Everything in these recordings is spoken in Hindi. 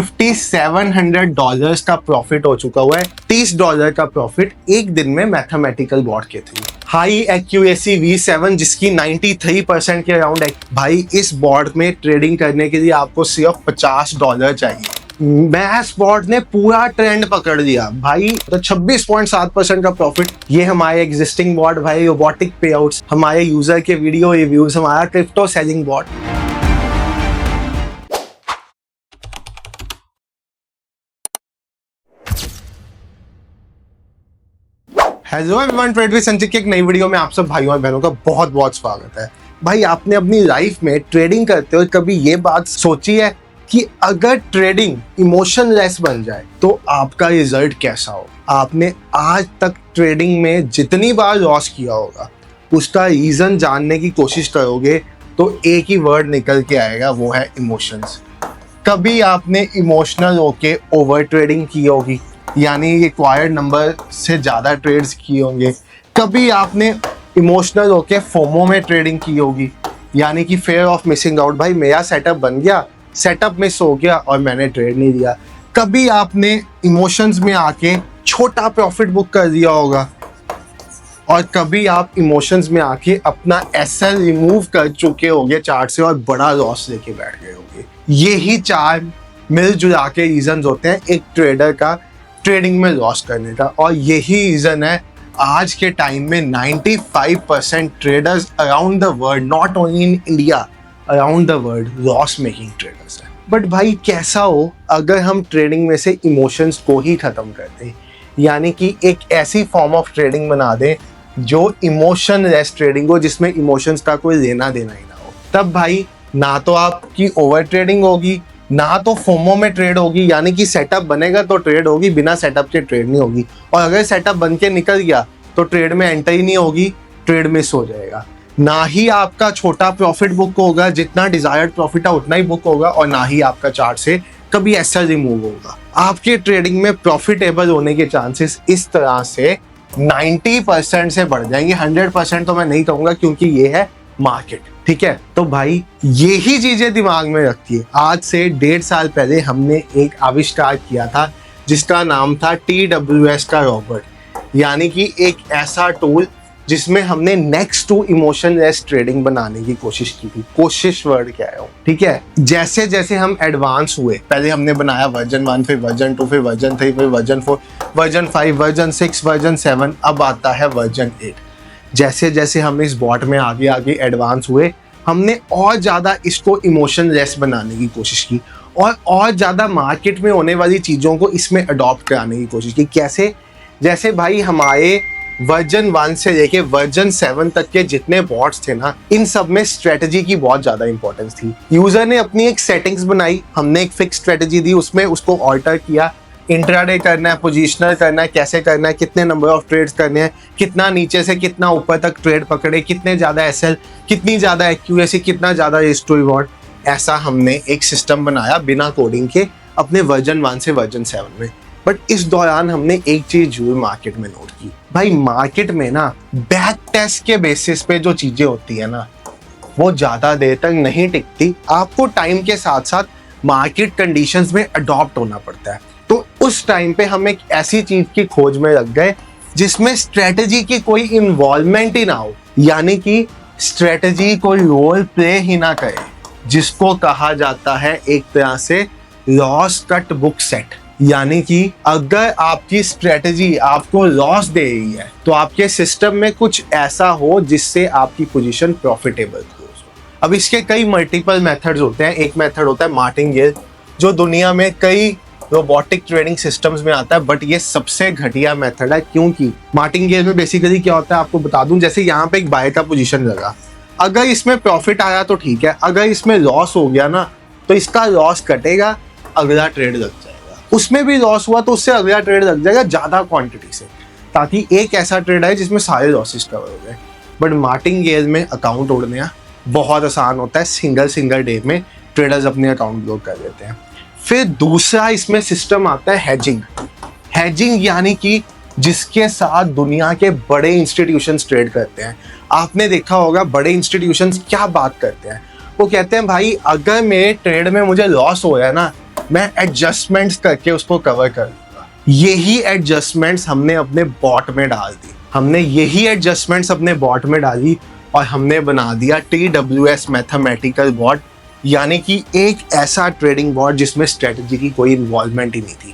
$5,700 का प्रॉफिट हो चुका हुआ है। $30 का प्रॉफिट एक दिन में मैथमेटिकल बॉट के थ्रू। हाई एक्यूरेसी V7 जिसकी 93% के अराउंड है। भाई इस बॉट में ट्रेडिंग करने के लिए आपको सिर्फ $50 चाहिए। मैथ बॉट ने पूरा ट्रेंड पकड़ लिया भाई, तो 26.7% का प्रॉफिट। ये हमारे एग्जिस्टिंग बॉट भाई, रोबोटिक पे आउट्स, हमारे यूजर के वीडियो रिव्यूज, हमारा crypto selling bot. Hello everyone, trade with Sanchit की एक नई वीडियो में आप सब भाइयों और बहनों का बहुत बहुत स्वागत है। भाई आपने अपनी लाइफ में ट्रेडिंग करते हुए कभी ये बात सोची है कि अगर ट्रेडिंग इमोशनलेस बन जाए तो आपका रिजल्ट कैसा हो? आपने आज तक ट्रेडिंग में जितनी बार लॉस किया होगा उसका रीजन जानने की कोशिश करोगे तो एक ही वर्ड निकल के आएगा, वो है इमोशंस। कभी आपने इमोशनल होके ओवर ट्रेडिंग की होगी, यानी रिक्वायर्ड नंबर से ज़्यादा ट्रेड्स किए होंगे। कभी आपने इमोशनल होके फोमो में ट्रेडिंग की होगी, यानी कि फेयर ऑफ मिसिंग आउट। भाई मेरा सेटअप बन गया, सेटअप मिस हो गया और मैंने ट्रेड नहीं दिया। कभी आपने इमोशंस में आके छोटा प्रॉफिट बुक कर दिया होगा, और कभी आप इमोशंस में आके अपना एसएल रिमूव कर चुके होंगे चार्ट से और बड़ा लॉस लेके बैठ गए होंगे। यही चार मिलजुला के रीजन होते हैं एक ट्रेडर का ट्रेडिंग में लॉस करने का, और यही रीजन है आज के टाइम में 95% traders around the world, not only in India, around the world loss making traders है। बट भाई कैसा हो अगर हम ट्रेडिंग में से इमोशंस को ही खत्म कर दें, यानी कि एक ऐसी फॉर्म ऑफ ट्रेडिंग बना दें जो इमोशनलेस ट्रेडिंग हो, जिसमें इमोशंस का कोई लेना देना ही ना हो। तब भाई ना तो आपकी ओवर ट्रेडिंग होगी, ना तो फोमो में ट्रेड होगी, यानी कि सेटअप बनेगा तो ट्रेड होगी, बिना सेटअप के ट्रेड नहीं होगी। और अगर सेटअप बन के निकल गया तो ट्रेड में एंटर ही नहीं होगी, ट्रेड मिस हो जाएगा। ना ही आपका छोटा प्रॉफिट बुक होगा, जितना डिजायर्ड प्रॉफिट है उतना ही बुक होगा, और ना ही आपका चार्ट से कभी एसएल रिमूव होगा। आपके ट्रेडिंग में प्रॉफिटेबल होने के चांसेस इस तरह से 90% से बढ़ जाएंगे। 100% तो मैं नहीं कहूंगा, क्योंकि ये है मार्केट, ठीक है। तो भाई यही चीजें दिमाग में रखिए। आज से 1.5 साल पहले हमने एक आविष्कार किया था जिसका नाम था TWS का रॉबर्ट, यानी कि एक ऐसा टूल जिसमें हमने नेक्स्ट टू इमोशनलेस ट्रेडिंग बनाने की कोशिश की थी। कोशिश वर्ड क्या है, ठीक है। जैसे जैसे हम एडवांस हुए, पहले हमने बनाया वर्जन 1, फिर वर्जन 2, फिर वर्जन 3, फिर वर्जन 4, वर्जन 5, वर्जन 6, वर्जन 7, अब आता है वर्जन 8। जैसे जैसे हम इस बॉट में आगे आगे एडवांस हुए, हमने और ज़्यादा इसको इमोशनलेस बनाने की कोशिश की, और ज़्यादा मार्केट में होने वाली चीज़ों को इसमें अडॉप्ट कराने की कोशिश की। कैसे? जैसे भाई हमारे वर्जन 1 से लेके वर्जन 7 तक के जितने बॉट्स थे ना, इन सब में स्ट्रेटजी की बहुत ज़्यादा इंपॉर्टेंस थी। यूज़र ने अपनी एक सेटिंग्स बनाई, हमने एक फिक्स स्ट्रेटजी दी, उसमें उसको ऑल्टर किया। इंट्राडे करना है, पोजिशनल करना है, कैसे करना है, कितने नंबर ऑफ ट्रेड्स करने हैं, कितना नीचे से कितना ऊपर तक ट्रेड पकड़े, कितने ज़्यादा एसएल, कितनी ज़्यादा एक्यूरेसी, कितना ज़्यादा रिस्क टू रिवॉर्ड। ऐसा हमने एक सिस्टम बनाया बिना कोडिंग के अपने वर्जन 1 से वर्जन 7 में। बट इस दौरान हमने एक चीज़ जरूर मार्केट में नोट की। भाई मार्केट में ना बैक टेस्ट के बेसिस पे जो चीज़ें होती है ना, वो ज़्यादा देर तक नहीं टिकती। आपको टाइम के साथ साथ मार्केट कंडीशंस में अडॉप्ट होना पड़ता है। तो उस टाइम पे हम एक ऐसी चीज की खोज में लग गए जिसमें स्ट्रेटजी की कोई इन्वॉल्वमेंट ही ना हो, यानी कि स्ट्रेटजी कोई रोल प्ले ही ना करे, जिसको कहा जाता है एक तरह से लॉस कट बुक सेट। यानी कि अगर आपकी स्ट्रेटजी आपको लॉस दे रही है तो आपके सिस्टम में कुछ ऐसा हो जिससे आपकी पोजीशन प्रॉफिटेबल हो। अब इसके कई मल्टीपल मेथड्स होते हैं। एक मेथड होता है मार्टिंगेल, जो दुनिया में कई रोबोटिक ट्रेडिंग सिस्टम्स में आता है, बट ये सबसे घटिया मेथड है। क्योंकि मार्टिंगेल में बेसिकली क्या होता है आपको बता दूं, जैसे यहाँ पे एक बाय का पोजीशन लगा, अगर इसमें प्रॉफिट आया तो ठीक है, अगर इसमें लॉस हो गया ना तो इसका लॉस कटेगा, अगला ट्रेड लग जाएगा। उसमें भी लॉस हुआ तो उससे अगला ट्रेड लग जाएगा ज़्यादा क्वांटिटी से, ताकि एक ऐसा ट्रेड आए जिसमें सारे लॉसेस कवर हो गए। बट मार्टिंगेल में अकाउंट उड़ना बहुत आसान होता है, सिंगल डे में ट्रेडर्स अपने अकाउंट ब्लॉक कर देते हैं। फिर दूसरा इसमें सिस्टम आता है हैजिंग, यानी कि जिसके साथ दुनिया के बड़े इंस्टीट्यूशंस ट्रेड करते हैं। आपने देखा होगा बड़े इंस्टीट्यूशंस क्या बात करते हैं, वो कहते हैं भाई अगर मेरे ट्रेड में मुझे लॉस हो रहा है ना, मैं एडजस्टमेंट्स करके उसको कवर कर लूंगा। यही एडजस्टमेंट्स हमने अपने बॉट में डाल दी, हमने यही एडजस्टमेंट्स अपने बॉट में डाली और हमने बना दिया TWS मैथमेटिकल बॉट, यानी कि एक ऐसा ट्रेडिंग बॉट जिसमें स्ट्रेटजी की कोई इन्वॉल्वमेंट ही नहीं थी।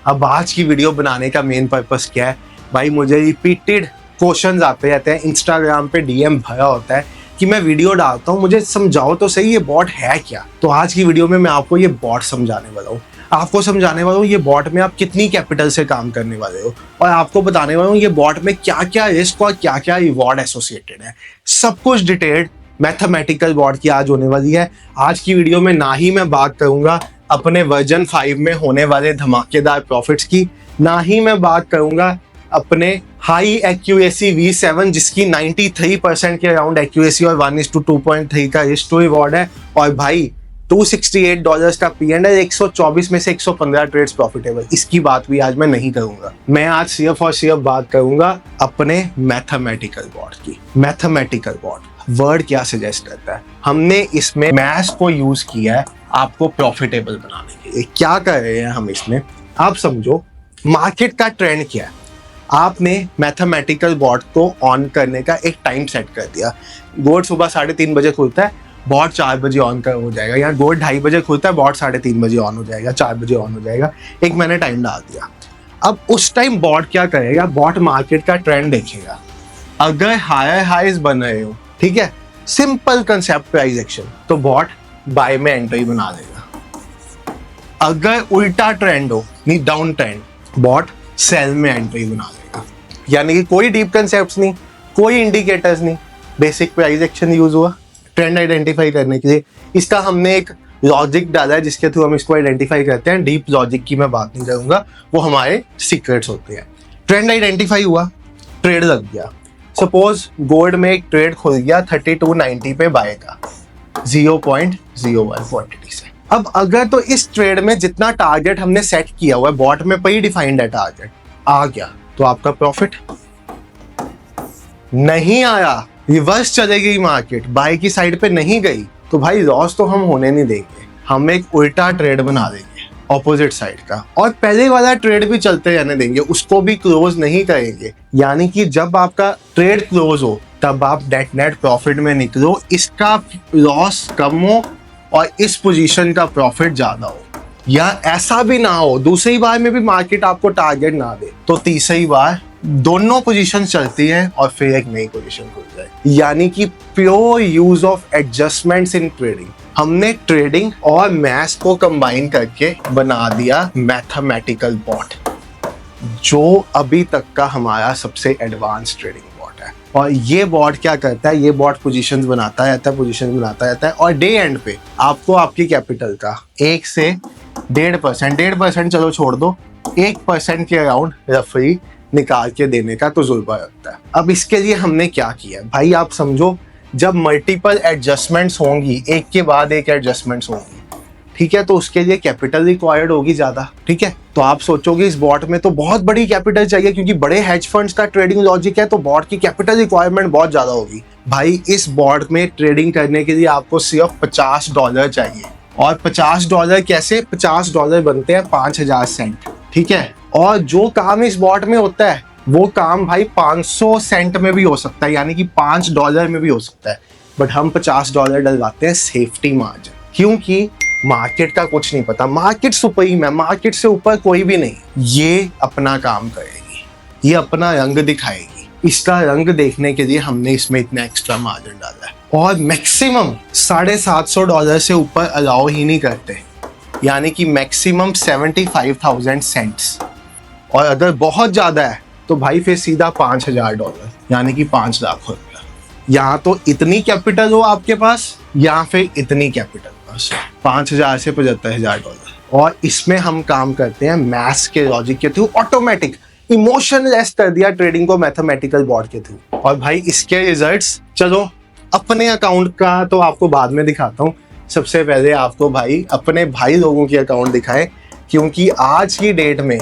अब आज की वीडियो बनाने का मेन पर्पस क्या है भाई, मुझे रिपीटेड क्वेश्चंस आते रहते हैं, इंस्टाग्राम पे DM भरा होता है कि मैं वीडियो डालता हूँ, मुझे समझाओ तो सही ये बॉट है क्या। तो आज की वीडियो में मैं आपको ये बॉट समझाने वाला हूँ, आपको समझाने वाला हूँ ये बॉट में आप कितनी कैपिटल से काम करने वाले हो, और आपको बताने वाला हूँ ये बॉट में क्या क्या रिस्क और क्या क्या रिवॉर्ड एसोसिएटेड है। सब कुछ डिटेल्ड मैथमेटिकल बॉट की आज होने वाली है। आज की वीडियो में ना ही मैं बात करूंगा अपने वर्जन 5 में होने वाले धमाकेदार प्रॉफिट्स की, ना ही मैं बात करूंगा अपने हाई एक्यूरेसी V7 जिसकी 93% के अराउंड एक्यूरेसी और 1:2.3 का रिस्क टू रिवॉर्ड है, और भाई $268 का P&L, 124 में से 115 ट्रेड्स प्रॉफिटेबल, इसकी बात भी आज मैं नहीं करूंगा। मैं आज सिर्फ और सिर्फ बात करूंगा अपने मैथमेटिकल बॉट की। मैथमेटिकल बॉट वर्ड क्या सजेस्ट करता है, हमने इसमें मैथ्स को यूज किया है आपको प्रॉफिटेबल बनाने के लिए। क्या कर रहे हैं हम इसमें, आप समझो मार्केट का ट्रेंड क्या है। आपने मैथमेटिकल बॉट को ऑन करने का एक टाइम सेट कर दिया, गोल्ड सुबह 3:30 बजे खुलता है, बॉट 4 बजे ऑन कर हो जाएगा, या गोल्ड 2:30 बजे खुलता है, बॉट 3:30 बजे ऑन हो जाएगा, 4 बजे ऑन हो जाएगा। एक मैंने टाइम डाल दिया। अब उस टाइम बॉट क्या करेगा, बॉट मार्केट का ट्रेंड देखेगा। अगर हायर हाइज बन रहे हो, ठीक है, सिंपल कंसेप्ट प्राइस एक्शन, तो बॉट बाय में एंट्री बना देगा। अगर उल्टा ट्रेंड हो, नहीं डाउन ट्रेंड, बॉट सेल में एंट्री बना देगा। यानी कि कोई डीप कंसेप्ट्स नहीं, कोई इंडिकेटर्स नहीं, बेसिक प्राइस एक्शन यूज हुआ ट्रेंड आइडेंटिफाई करने के लिए। इसका हमने एक लॉजिक डाला है जिसके थ्रू हम इसको आइडेंटिफाई करते हैं। डीप लॉजिक की मैं बात नहीं करूंगा, वो हमारे सीक्रेट्स होते हैं। ट्रेंड आइडेंटिफाई हुआ, ट्रेड लग गया। सपोज गोल्ड में एक ट्रेड खुल गया 3290 पे बाय का 0.01 क्वांटिटी से। अब अगर तो इस ट्रेड में जितना टारगेट हमने सेट किया हुआ है, बॉट में प्री डिफाइंड है टारगेट, आ गया तो आपका प्रॉफिट। नहीं आया, रिवर्स चलेगी मार्केट, बाय की साइड पे नहीं गई, तो भाई लॉस तो हम होने नहीं देंगे, हम एक उल्टा ट्रेड बना देंगे ऑपोजिट साइड का, और पहले वाला ट्रेड भी चलते रहने देंगे, उसको भी क्लोज नहीं करेंगे। यानी कि जब आपका ट्रेड क्लोज हो तब आप नेट प्रॉफिट में निकलो, इसका लॉस कम हो और इस पोजीशन का प्रॉफिट ज्यादा हो। या ऐसा भी ना हो दूसरी बार में भी मार्केट आपको टारगेट ना दे, तो तीसरी बार दोनों पोजीशन चलती है और फिर एक नई पोजीशन खुल जाए। यानी कि pure use of adjustments in trading. हमने ट्रेडिंग और मैथ्स को कंबाइन करके बना दिया मैथमेटिकल बॉट, जो अभी तक का हमारा सबसे एडवांस ट्रेडिंग बॉट है। और ये बॉट क्या करता है, ये बॉट पोजीशंस बनाता रहता है, पोजीशंस बनाता रहता है, और डे एंड पे आपको आपकी कैपिटल का 1 से 1.5% चलो छोड़ दो, 1% के अराउंड रफली निकाल के देने का तो जुल्फा रखता है। अब इसके लिए हमने क्या किया भाई, आप समझो जब मल्टीपल एडजस्टमेंट्स होंगी, एक के बाद एक एडजस्टमेंट्स होंगी, ठीक है, तो उसके लिए कैपिटल रिक्वायर्ड होगी ज्यादा, ठीक है। तो आप सोचोगे इस बॉट में तो बहुत बड़ी कैपिटल चाहिए, क्योंकि बड़े हेज फंड्स का ट्रेडिंग लॉजिक है, तो बॉट की कैपिटल रिक्वायरमेंट बहुत ज्यादा होगी। भाई इस बॉट में ट्रेडिंग करने के लिए आपको सिर्फ $50 चाहिए, और $50 कैसे, $50 बनते हैं 5000 सेंट, ठीक है। और जो काम इस बॉट में होता है वो काम भाई 500 सेंट में भी हो सकता है, यानी कि $5 में भी हो सकता है, बट हम $50 डलवाते हैं सेफ्टी मार्जिन, क्योंकि मार्केट का कुछ नहीं पता, मार्केट सुप्रीम है, मार्केट से ऊपर कोई भी नहीं। ये अपना काम करेगी, ये अपना रंग दिखाएगी, इसका रंग देखने के लिए हमने इसमें इतना एक्स्ट्रा मार्जिन डाला है। और मैक्सिमम $750 से ऊपर अलाउ ही नहीं करते, यानी कि मैक्सिमम 75,000 सेंट्स, और अगर बहुत ज्यादा है तो भाई फिर सीधा $5,000, यानी कि 5 लाख रुपया। यहाँ तो इतनी कैपिटल हो आपके पास, या फिर इतनी कैपिटल बस 5,000 से $75,000। और इसमें हम काम करते हैं मैथ्स के लॉजिक के थ्रू, ऑटोमेटिक इमोशनलेस कर दिया ट्रेडिंग को मैथमेटिकल बॉट के थ्रू। और भाई इसके रिजल्ट्स चलो अपने अकाउंट का तो आपको बाद में दिखाता हूँ, सबसे पहले आपको भाई अपने भाई लोगों की अकाउंट दिखाएं, क्योंकि आज की डेट में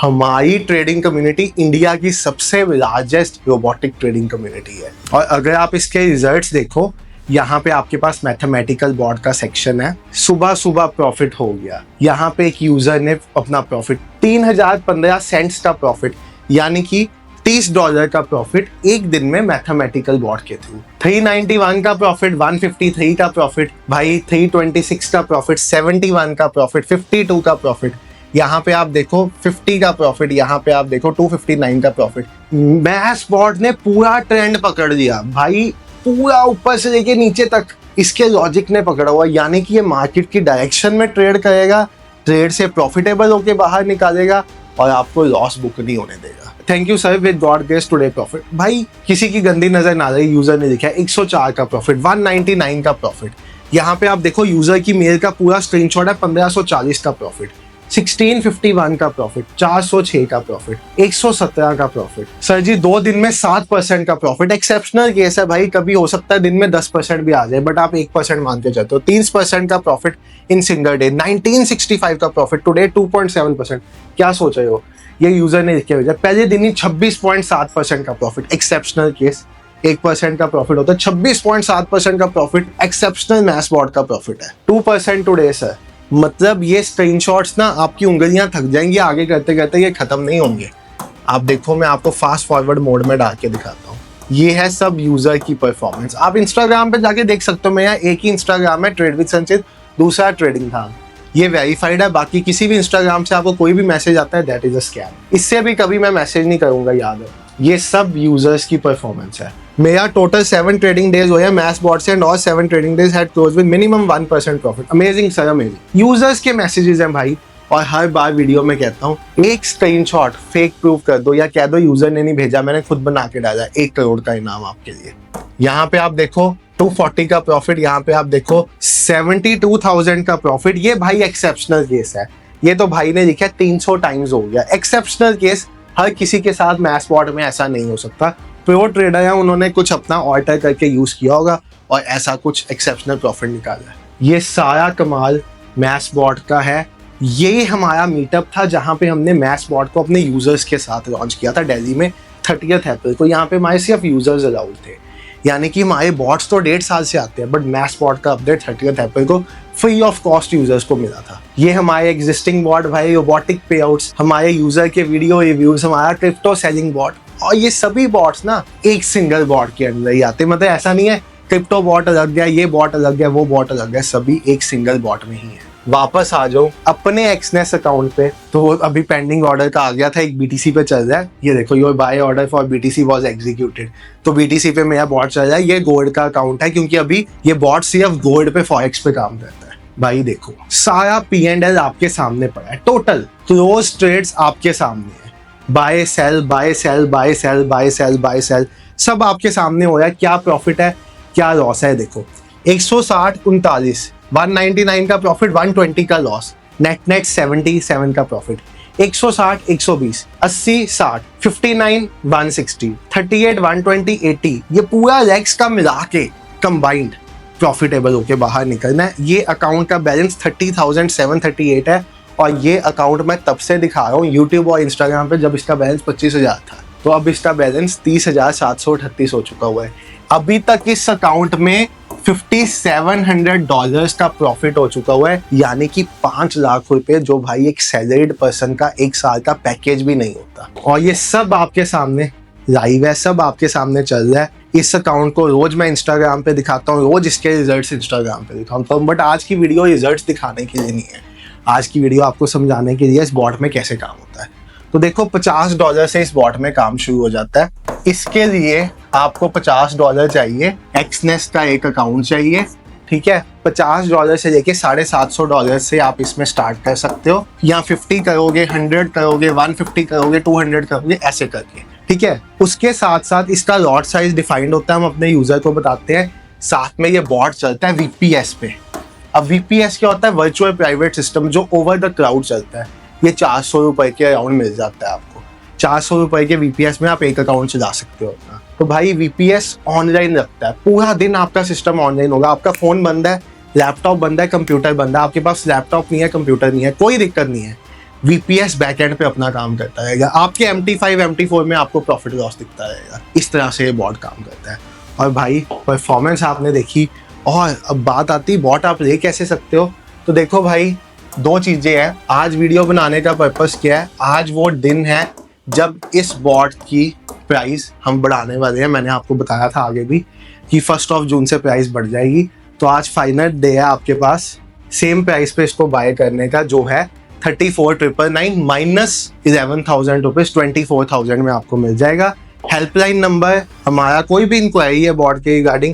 हमारी ट्रेडिंग कम्युनिटी इंडिया की सबसे लार्जेस्ट रोबोटिक ट्रेडिंग कम्युनिटी है। और अगर आप इसके रिजल्ट्स देखो, यहाँ पे आपके पास मैथमेटिकल बॉट का सेक्शन है। सुबह सुबह प्रॉफिट हो गया। यहाँ पे एक यूजर ने अपना प्रॉफिट 3015 सेंट्स का प्रॉफिट, यानी कि $30 का प्रॉफिट एक दिन में मैथमेटिकल बॉट के थ्रू। 391 का प्रॉफिट, 153 का प्रॉफिट, भाई 326 का प्रॉफिट, 71 का प्रॉफिट, 52 का प्रॉफिट, यहाँ पे आप देखो 50 का प्रॉफिट, यहाँ पे आप देखो 259 का प्रॉफिट। मैथ बॉट ने पूरा ट्रेंड पकड़ लिया भाई, पूरा ऊपर से लेके नीचे तक इसके लॉजिक ने पकड़ा हुआ, यानी कि ये मार्केट की डायरेक्शन में ट्रेड करेगा, ट्रेड से प्रॉफिटेबल होके बाहर निकालेगा और आपको लॉस बुक नहीं होने देगा। Thank you sir, with God grace today profit. भाई किसी की गंदी नजर ना रही, यूजर ने लिखा है 104 का प्रॉफिट, 199 का प्रॉफिट। यहाँ पे आप देखो यूजर की मेल का पूरा स्क्रीनशॉट है, 1540 का प्रॉफिट, 1651 का प्रॉफिट, 406 का प्रॉफिट, 117 का प्रॉफिट। सर जी 2 दिन में 7% का प्रॉफिट, एक्सेप्शनल केस है भाई, कभी हो सकता है दिन में 10% भी आ जाए, बट आप 1% मान के चलते हो। 30% का प्रॉफिट इन सिंगल डे, 1965 का प्रॉफिट, टुडे 2.7%। क्या सोच रहे हो, ये यूजर ने लिख के भेजा। पहले दिन ही 26.7% का प्रॉफिट, एक्सेप्शनल केस, 1% का प्रॉफिट होता है, 26.7% का प्रॉफिट एक्सेप्शनल मैथ बॉट का प्रॉफिट है। 2% टुडे सर, मतलब ये स्क्रीनशॉट्स ना आपकी उंगलियां थक जाएंगी आगे करते करते, ये खत्म नहीं होंगे। आप देखो मैं आपको फास्ट फॉरवर्ड मोड में डाल के दिखाता हूँ। ये है सब यूजर की परफॉर्मेंस। आप इंस्टाग्राम पे जाके देख सकते हो, मैं यहाँ एक ही इंस्टाग्राम है ट्रेड विद संचित, दूसरा ट्रेडिंग था, ये वेरीफाइड है। बाकी किसी भी इंस्टाग्राम से आपको कोई भी मैसेज आता है दैट इज अ स्कैम। इससे भी कभी मैं मैसेज नहीं करूंगा, याद है। ये सब यूजर्स की परफॉर्मेंस है। मेरा टोटल 7 ट्रेडिंग डेज हुए हैं मैथ बॉट से, and all 7 trading days had close with minimum 1% profit. Amazing sir, amazing. Users के मैसेजेस हैं भाई, और हर बार वीडियो में कहता हूँ एक स्क्रीनशॉट फेक प्रूफ कर दो या कह दो यूजर ने नहीं भेजा, मैंने खुद बना के डाला, 1 करोड़ का इनाम आपके लिए। यहाँ पे आप देखो 240 का प्रॉफिट, यहाँ पे आप देखो 72,000 का प्रॉफिट। ये भाई एक्सेप्शनल केस है, ये तो भाई ने लिखा 300 टाइम्स हो गया। एक्सेप्शनल केस, हर किसी के साथ मैथ बॉट में ऐसा नहीं हो सकता। प्रो ट्रेडर है, उन्होंने कुछ अपना ऑल्टर करके यूज किया होगा और ऐसा कुछ एक्सेप्शनल प्रॉफिट निकाला है। ये सारा कमाल मैथ बॉट का है। ये हमारा मीटअप था जहां पे हमने मैथ बॉट को अपने यूजर्स के साथ लॉन्च किया था दिल्ली में 30 अप्रैल को। यहाँ पे हमारे सिर्फ यूजर्स अलाउड थे, यानी कि हमारे बॉट्स तो 1.5 साल से आते हैं, बट मैथ बॉट का अपडेट 30 अप्रैल को फ्री ऑफ कॉस्ट यूजर्स को मिला था। ये हमारे एग्जिस्टिंग बॉट भाई, रोबोटिक पे आउट्स, हमारे यूजर के वीडियो रिव्यूज, हमारा क्रिप्टो सेलिंग बॉट, और ये सभी बॉट्स ना एक सिंगल बॉट के अंदर ही आते। मतलब ऐसा नहीं है क्रिप्टो बॉट अलग गया, ये बॉट अलग गया, वो बॉट अलग गया, सभी एक सिंगल बॉट में ही है। वापस आ जाओ अपने एक्सनेस अकाउंट पे, तो अभी पेंडिंग ऑर्डर का आ गया था, एक बीटीसी पे चल रहा है। ये देखो, your buy order for BTC was executed, तो बीटीसी पे मेरा बॉट चल रहा है। ये गोल्ड का अकाउंट है, क्योंकि अभी ये बॉट सिर्फ गोल्ड पे फॉरेक्स पे काम करता है। भाई देखो सारा P&L आपके सामने पड़ा है, टोटल क्लोज ट्रेड्स आपके सामने है, buy sell buy sell buy sell buy sell buy sell, सब आपके सामने हो रहा है। क्या प्रॉफिट है, क्या लॉस है, देखो 160 39, 199 का प्रॉफिट, 120 का लॉस, नेट 77 का प्रॉफिट, 160 120, 80 60, 59 160, 38 120 80, ये पूरा लेग्स का मिला के कंबाइंड प्रॉफिटेबल होके बाहर निकलना है। ये अकाउंट का बैलेंस 30,738 है, और ये अकाउंट मैं तब से दिखा रहा हूँ यूट्यूब और इंस्टाग्राम पे जब इसका बैलेंस 25,000 था, तो अब इसका बैलेंस 30,738 हो चुका हुआ है। अभी तक इस अकाउंट में $5,700 का प्रॉफिट हो चुका हुआ है, यानी कि 5 लाख रुपए, जो भाई एक सैलरीड पर्सन का 1 साल का पैकेज भी नहीं होता। और ये सब आपके सामने लाइव है, सब आपके सामने चल रहा है। इस अकाउंट को रोज मैं इंस्टाग्राम पे दिखाता हूँ, रोज इसके रिजल्ट्स इंस्टाग्राम पे दिखाता हूँ, बट आज की वीडियो रिजल्ट्स दिखाने के लिए नहीं है, आज की वीडियो आपको समझाने के लिए इस बॉट में कैसे काम होता है। तो देखो $50 से इस बॉट में काम शुरू हो जाता है। इसके लिए आपको $50 चाहिए, एक्सनेस का एक अकाउंट चाहिए, ठीक है। $50 से लेके $750 से आप इसमें स्टार्ट कर सकते हो, या 50 करोगे, 100 करोगे, 150 करोगे, 200 करोगे, ऐसे करके, ठीक है। उसके साथ साथ इसका लॉट साइज डिफाइंड होता है, हम अपने यूजर को बताते हैं। साथ में ये बॉट चलता है VPS पे। अब VPS क्या होता है, वर्चुअल प्राइवेट सिस्टम, जो ओवर द क्लाउड चलता है। ये 400 रुपए के अराउंड मिल जाता है आपको। 400 रुपए के VPS में आप एक अकाउंट चला सकते हो अपना। तो भाई VPS ऑनलाइन रखता है, पूरा दिन आपका सिस्टम ऑनलाइन होगा। आपका फोन बंद है, लैपटॉप बंद है, कंप्यूटर बंद है, आपके पास लैपटॉप नहीं है, कंप्यूटर नहीं है, कोई दिक्कत नहीं है, VPS बैकएंड पे अपना काम करता रहेगा। आपके MT5 MT4 में आपको प्रॉफिट लॉस दिखता रहेगा। इस तरह से ये बॉट काम करता है। और भाई परफॉर्मेंस आपने देखी। और अब बात आती बॉट आप ले कैसे सकते हो। तो देखो भाई, दो चीज़ें हैं। आज वीडियो बनाने का पर्पस क्या है, आज वो दिन है जब इस बॉट की प्राइस हम बढ़ाने वाले हैं। मैंने आपको बताया था आगे भी कि 1 जून से प्राइस बढ़ जाएगी। तो आज फाइनल डे है आपके पास सेम प्राइस पे इसको बाय करने का, जो है 34,999 माइनस 11,000 रुपीज़ 24,000 में आपको मिल जाएगा। हेल्पलाइन नंबर हमारा, कोई भी इंक्वायरी है बॉट के रिगार्डिंग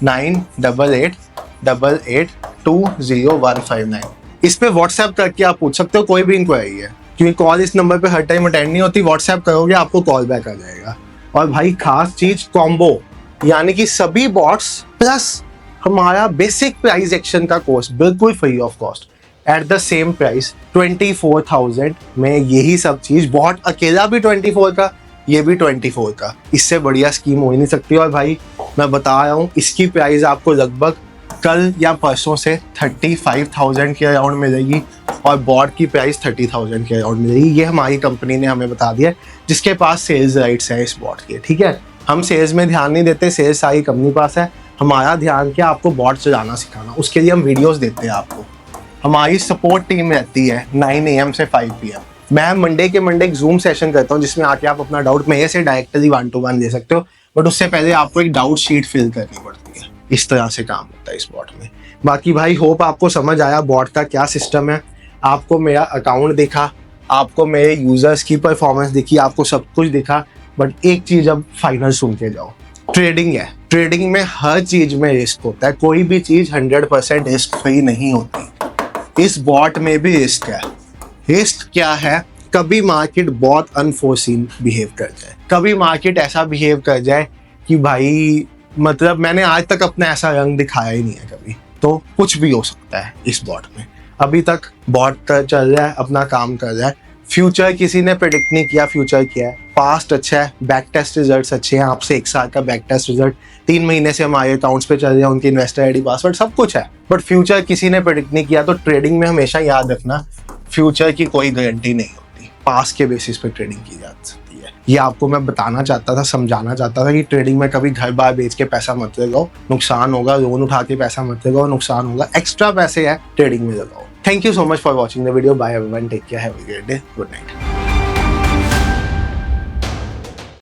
98882820,159। इस पे व्हाट्सएप करके आप पूछ सकते हो, कोई भी इंक्वायरी है, क्योंकि कॉल इस नंबर पे हर टाइम अटेंड नहीं होती। व्हाट्सएप करोगे आपको कॉल बैक आ जाएगा। और भाई खास चीज कॉम्बो, यानी कि सभी बॉट्स प्लस हमारा बेसिक प्राइस एक्शन का कोर्स बिल्कुल free of cost at the same price 24,000 में। यही सब चीज बॉट अकेला भी 24 का, ये भी 24 का। इससे बढ़िया स्कीम हो ही नहीं सकती। और भाई मैं बता रहा हूँ, इसकी प्राइस आपको लगभग कल या परसों से 35,000 के अराउंड मिलेगी और बॉट की प्राइस 30,000 के अराउंड मिलेगी। ये हमारी कंपनी ने हमें बता दिया, जिसके पास सेल्स राइट्स है इस बॉट के। ठीक है, हम सेल्स में ध्यान नहीं देते, सेल्स सारी कंपनी पास है। हमारा ध्यान क्या, आपको बॉट चलाना सिखाना। उसके लिए हम वीडियोस देते हैं आपको। हमारी सपोर्ट टीम रहती है 9 AM से 5 PM। मैं मंडे के मंडे एक जूम सेशन करता हूँ, जिसमें आके आप अपना डाउट मेरे से डायरेक्टली 1-to-1 ले सकते हो। बट उससे पहले आपको एक डाउट शीट फिल करनी पड़ती है। इस तरह से काम होता है इस बॉट में। बाकी भाई होप आपको समझ आया बॉट का क्या सिस्टम है। आपको मेरा अकाउंट दिखा, आपको मेरे यूजर्स की परफॉर्मेंस दिखी, आपको सब कुछ दिखा। बट एक चीज अब फाइनल सुन के जाओ, ट्रेडिंग है। ट्रेडिंग में हर चीज में रिस्क होता है, कोई भी चीज 100% रिस्क फ्री नहीं होती। इस बॉट में भी रिस्क है। रिस्क क्या है, कभी मार्केट बहुत अनफोर्सीन बिहेव कर जाए, कभी मार्केट ऐसा बिहेव कर जाए कि भाई मतलब मैंने आज तक अपना ऐसा रंग दिखाया ही नहीं है कभी। तो कुछ भी हो सकता है इस बॉट में। अभी तक बॉट चल रहा है, अपना काम कर रहा है। फ्यूचर किसी ने प्रेडिक्ट नहीं किया, फ्यूचर किया है। पास्ट अच्छा है, बैक टेस्ट रिजल्ट्स अच्छे हैं। आपसे 1 साल का बैक टेस्ट रिजल्ट 3 महीने से हमारे अकाउंट्स पे चल रहे हैं, उनकी इन्वेस्टर आईडी पासवर्ड सब कुछ है। बट फ्यूचर किसी ने प्रेडिक्ट नहीं किया। तो ट्रेडिंग में हमेशा याद रखना, फ्यूचर की कोई गारंटी नहीं होती, पास्ट के बेसिस पे ट्रेडिंग की जा सकती है। ये आपको मैं बताना चाहता था, समझाना चाहता था कि ट्रेडिंग में कभी घर बार बेच के पैसा मत लगाओ, नुकसान होगा। लोन उठा के पैसा मत लगाओ, नुकसान होगा। एक्स्ट्रा पैसे है ट्रेडिंग में लगाओ। Thank you so much for watching the video. Bye everyone, take care, have a great day, good night.